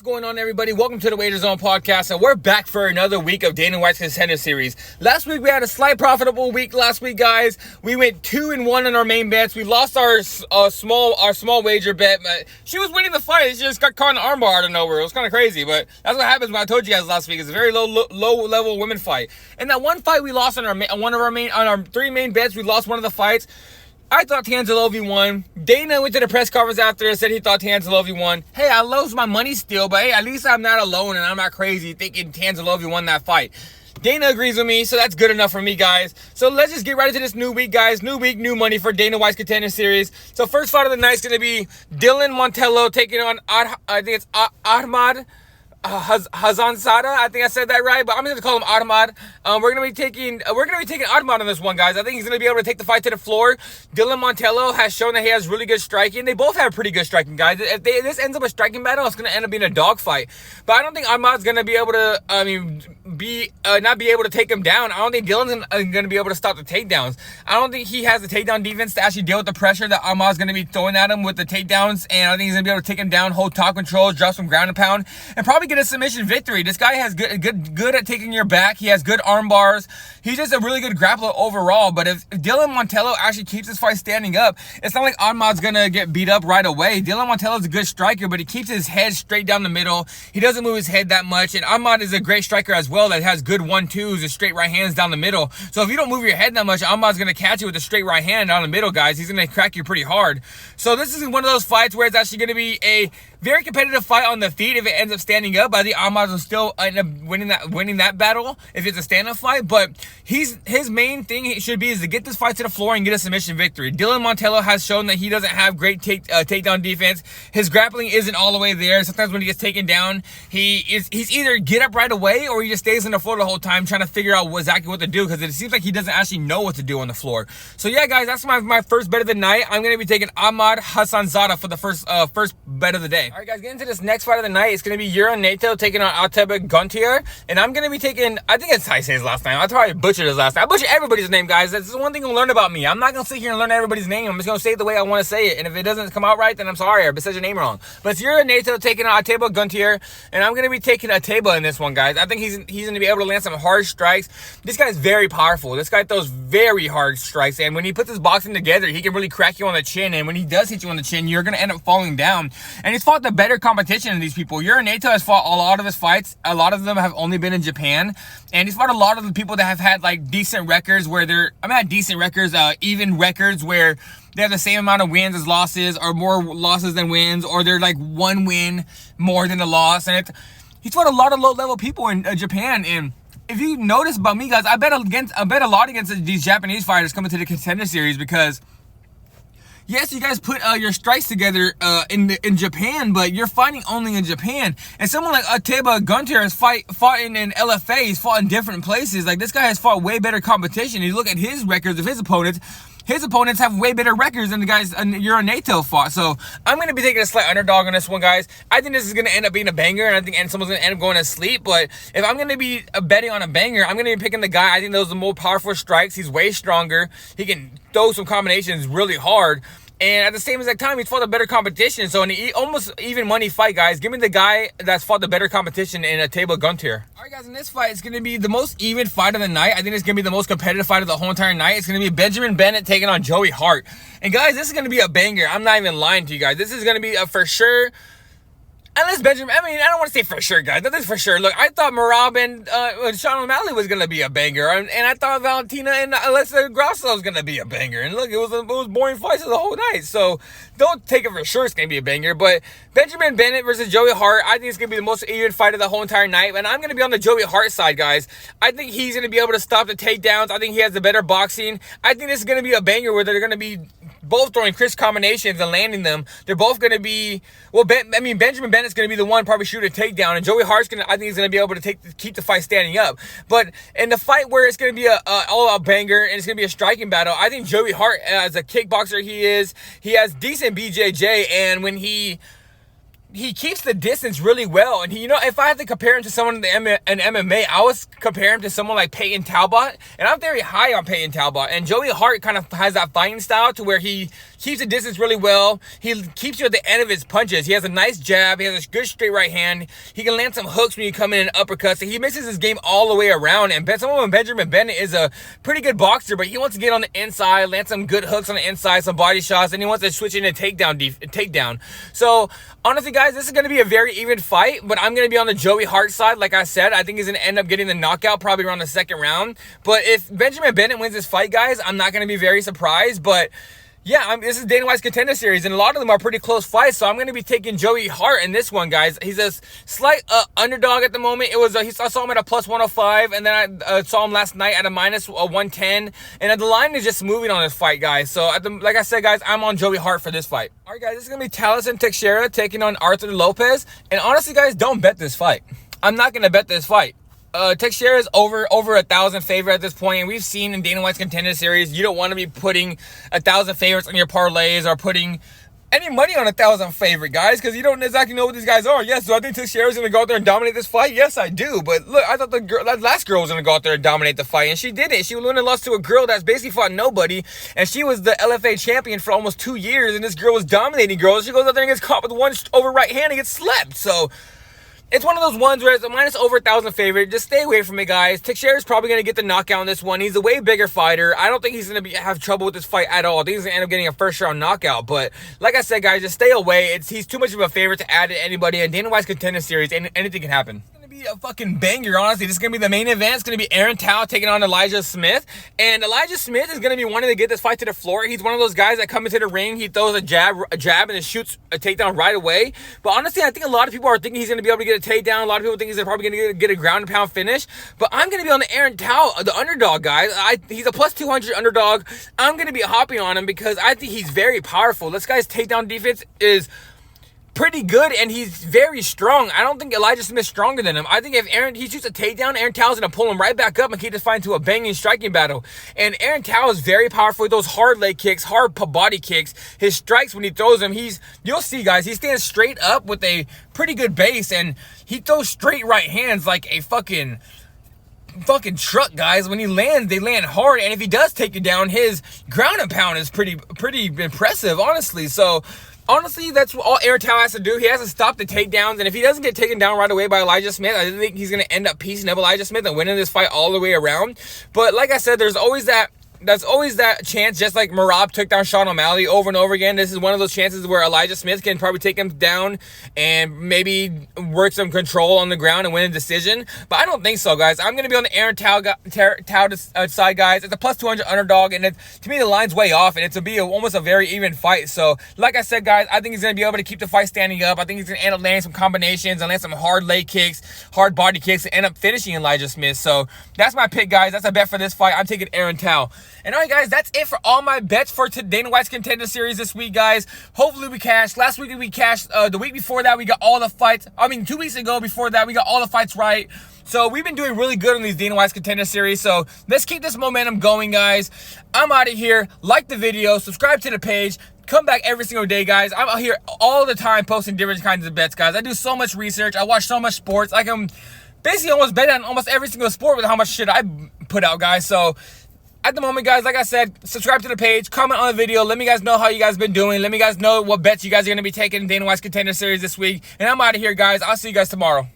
What's going on, everybody? Welcome to the Wager Zone podcast, and we're back for another week of Dana White's Contender series. Last week we had a slight profitable week. Last week, guys, we went 2-1 on our main bets. We lost our small wager bet. But she was winning the fight. She just got caught in the armbar out of nowhere. It was kind of crazy, but that's what happens when I told you guys last week. It's a very low level women fight. And that one fight we lost on our three main bets. We lost one of the fights. I thought Tanzalovi won. Dana went to the press conference after and said he thought Tanzalovi won. Hey, I lost my money still, but hey, at least I'm not alone and I'm not crazy thinking Tanzalovi won that fight. Dana agrees with me, so that's good enough for me, guys. So let's just get right into this new week, guys. New week, new money for Dana White's Contender series. So first fight of the night is going to be Dylan Montello taking on, Ahmad Hassanzada. I think I said that right, but I'm just gonna call him Ahmad. We're gonna be taking Ahmad on this one, guys. I think he's gonna be able to take the fight to the floor. Dylan Montello has shown that he has really good striking. They both have pretty good striking, guys. If this ends up a striking battle, it's gonna end up being a dogfight. But I don't think Ahmad's gonna be able to. Not be able to take him down. I don't think Dylan's gonna be able to stop the takedowns. I don't think he has the takedown defense to actually deal with the pressure that Ahmad's gonna be throwing at him with the takedowns. And I think he's gonna be able to take him down, hold top control, drop some ground and pound, and probably get a submission victory. This guy has good at taking your back. He has good arm bars. He's just a really good grappler overall. But if Dylan Montello actually keeps this fight standing up, it's not like Ahmad's gonna get beat up right away. Dylan Montello's a good striker, but he keeps his head straight down the middle. He doesn't move his head that much. And Ahmad is a great striker as well that has good 1-2s and straight right hands down the middle. So if you don't move your head that much, Ahmad's gonna catch you with a straight right hand down the middle, guys. He's gonna crack you pretty hard. So this is one of those fights where it's actually gonna be a very competitive fight on the feet if it ends up standing up. I think Ahmad will still end up winning that battle if it's a stand-up fight. But his main thing should be is to get this fight to the floor and get a submission victory. Dylan Montello has shown that he doesn't have great takedown defense. His grappling isn't all the way there. Sometimes when he gets taken down, he's either get up right away or he just stays on the floor the whole time trying to figure out exactly what to do, because it seems like he doesn't actually know what to do on the floor. So yeah, guys, that's my first bet of the night. I'm going to be taking Ahmad Hassanzada for the first bet of the day. All right, guys, get into this next fight of the night. It's going to be Nato taking on Gautier, and I'm going to be taking, I think it's how I say his last name. I probably butchered his last name. I butcher everybody's name, guys. That's the one thing you'll learn about me. I'm not going to sit here and learn everybody's name. I'm just going to say it the way I want to say it, and if it doesn't come out right, then I'm sorry. I said your name wrong. But it's Nato taking on Gautier, and I'm going to be taking Ateba in this one, guys. I think he's going to be able to land some hard strikes. This guy's very powerful. This guy throws very hard strikes, and when he puts his boxing together, he can really crack you on the chin, and when he does hit you on the chin, you're going to end up falling down. And he's fought the better competition than these people. Nato has fought a lot of his fights. A lot of them have only been in Japan, and he's fought a lot of the people that have had like decent records where even records where they have the same amount of wins as losses, or more losses than wins, or they're like one win more than a loss. And he's fought a lot of low-level people in Japan. And if you notice about me, guys, I bet a lot against these Japanese fighters coming to the Contender series, because yes, you guys put your strikes together in Japan, but you're fighting only in Japan. And someone like Gautier has fought in LFA. He's fought in different places. Like, this guy has fought way better competition. You look at his records of his opponents. His opponents have way better records than the guys Nato fought. So I'm going to be taking a slight underdog on this one, guys. I think this is going to end up being a banger, and I think someone's going to end up going to sleep. But if I'm going to be betting on a banger, I'm going to be picking the guy. I think those are the more powerful strikes. He's way stronger. He can throw some combinations really hard. And at the same exact time, he's fought a better competition. So in an almost even money fight, guys, give me the guy that's fought the better competition in Gautier. All right, guys, in this fight, it's going to be the most even fight of the night. I think it's going to be the most competitive fight of the whole entire night. It's going to be Benjamin Bennett taking on Joey Hart. And guys, this is going to be a banger. I'm not even lying to you guys. This is going to be a for sure. Unless Benjamin, I don't want to say for sure, guys. Nothing's for sure. Look, I thought Marab and Sean O'Malley was going to be a banger. And I thought Valentina and Alessa Grasso was going to be a banger. And look, it was boring fights the whole night. So don't take it for sure it's going to be a banger. But Benjamin Bennett versus Joey Hart, I think it's going to be the most even fight of the whole entire night. And I'm going to be on the Joey Hart side, guys. I think he's going to be able to stop the takedowns. I think he has the better boxing. I think this is going to be a banger where they're going to be both throwing crisp combinations and landing them. They're both going to be, Benjamin Bennett's going to be the one probably shoot a takedown, and Joey Hart's I think he's going to be able to keep the fight standing up. But in the fight where it's going to be a all-out banger and it's going to be a striking battle, I think Joey Hart, as a kickboxer he has decent BJJ, and when he keeps the distance really well. And if I had to compare him to someone in MMA, I would compare him to someone like Peyton Talbot. And I'm very high on Peyton Talbot. And Joey Hart kind of has that fighting style to where he keeps the distance really well. He keeps you at the end of his punches. He has a nice jab. He has a good straight right hand. He can land some hooks when you come in and uppercuts. So he mixes his game all the way around. And someone Benjamin Bennett is a pretty good boxer, but he wants to get on the inside, land some good hooks on the inside, some body shots, and he wants to switch into takedown. So honestly, guys, this is going to be a very even fight, but I'm going to be on the Joey Hart side. Like I said, I think he's going to end up getting the knockout probably around the second round. But if Benjamin Bennett wins this fight, guys, I'm not going to be very surprised. But yeah, this is Dana White's Contender Series, and a lot of them are pretty close fights, so I'm going to be taking Joey Hart in this one, guys. He's a slight underdog at the moment. I saw him at a plus 105, and then I saw him last night at a minus 110, and the line is just moving on this fight, guys. So, like I said, guys, I'm on Joey Hart for this fight. All right, guys, this is going to be Talis and Teera taking on Arthur Lopez, and honestly, guys, don't bet this fight. I'm not going to bet this fight. Teera is over 1,000 favorite at this point, and we've seen in Dana White's Contender Series, you don't want to be putting 1,000 favorites on your parlays or putting any money on 1,000 favorite, guys, because you don't exactly know what these guys are. Yes, do I think Teera is going to go out there and dominate this fight? Yes, I do. But look, I thought that last girl was going to go out there and dominate the fight, and she didn't. She went and lost to a girl that's basically fought nobody, and she was the LFA champion for almost 2 years, and this girl was dominating girls. She goes out there and gets caught with one over right hand and gets slept. So it's one of those ones where it's a minus over 1,000 favorite. Just stay away from it, guys. Teera is probably going to get the knockout in this one. He's a way bigger fighter. I don't think he's going to have trouble with this fight at all. I think he's going to end up getting a first-round knockout. But like I said, guys, just stay away. He's too much of a favorite to add to anybody. And Dana White's Contender Series, anything can happen. Be a fucking banger, honestly. This is gonna be the main event. It's gonna be Aaron Tao taking on Elijah Smith, and Elijah Smith is gonna be wanting to get this fight to the floor. He's one of those guys that come into the ring, he throws a jab and then shoots a takedown right away. But honestly, I think a lot of people are thinking he's gonna be able to get a takedown. A lot of people think he's probably gonna get a ground and pound finish. But I'm gonna be on the Aaron Tao, the underdog, guys. He's a plus 200 underdog. I'm gonna be hopping on him because I think he's very powerful. This guy's takedown defense is pretty good, and he's very strong. I don't think Elijah Smith's stronger than him. I think if he shoots a takedown, Aaron Tao's going to pull him right back up and keep this fight into a banging striking battle. And Aaron Tao is very powerful with those hard leg kicks, hard body kicks. His strikes, when he throws them, you'll see, guys, he stands straight up with a pretty good base, and he throws straight right hands like a fucking truck, guys. When he lands, they land hard, and if he does take you down, his ground and pound is pretty impressive, honestly. So honestly, that's all Aaron Tao has to do. He has to stop the takedowns, and if he doesn't get taken down right away by Elijah Smith, I think he's going to end up piecing up Elijah Smith and winning this fight all the way around. But like I said, there's always that chance, just like Merab took down Sean O'Malley over and over again. This is one of those chances where Elijah Smith can probably take him down and maybe work some control on the ground and win a decision. But I don't think so, guys. I'm going to be on the Aaron Tao side, guys. It's a plus 200 underdog, and to me, the line's way off, and it's to be almost a very even fight. So, like I said, guys, I think he's going to be able to keep the fight standing up. I think he's going to end up landing some combinations and land some hard leg kicks, hard body kicks, and end up finishing Elijah Smith. So, that's my pick, guys. That's a bet for this fight. I'm taking Aaron Tao. And all right, guys, that's it for all my bets for Dana White's Contender Series this week, guys. Hopefully we cashed. Last week we cashed. The week before that, we got all the fights. 2 weeks ago before that, we got all the fights right. So we've been doing really good on these Dana White's Contender Series. So let's keep this momentum going, guys. I'm out of here. Like the video. Subscribe to the page. Come back every single day, guys. I'm out here all the time posting different kinds of bets, guys. I do so much research. I watch so much sports. I can basically almost bet on almost every single sport with how much shit I put out, guys. So at the moment, guys, like I said, subscribe to the page, comment on the video, let me guys know how you guys been doing, let me guys know what bets you guys are going to be taking in Dana White's Contender Series this week, and I'm out of here, guys. I'll see you guys tomorrow.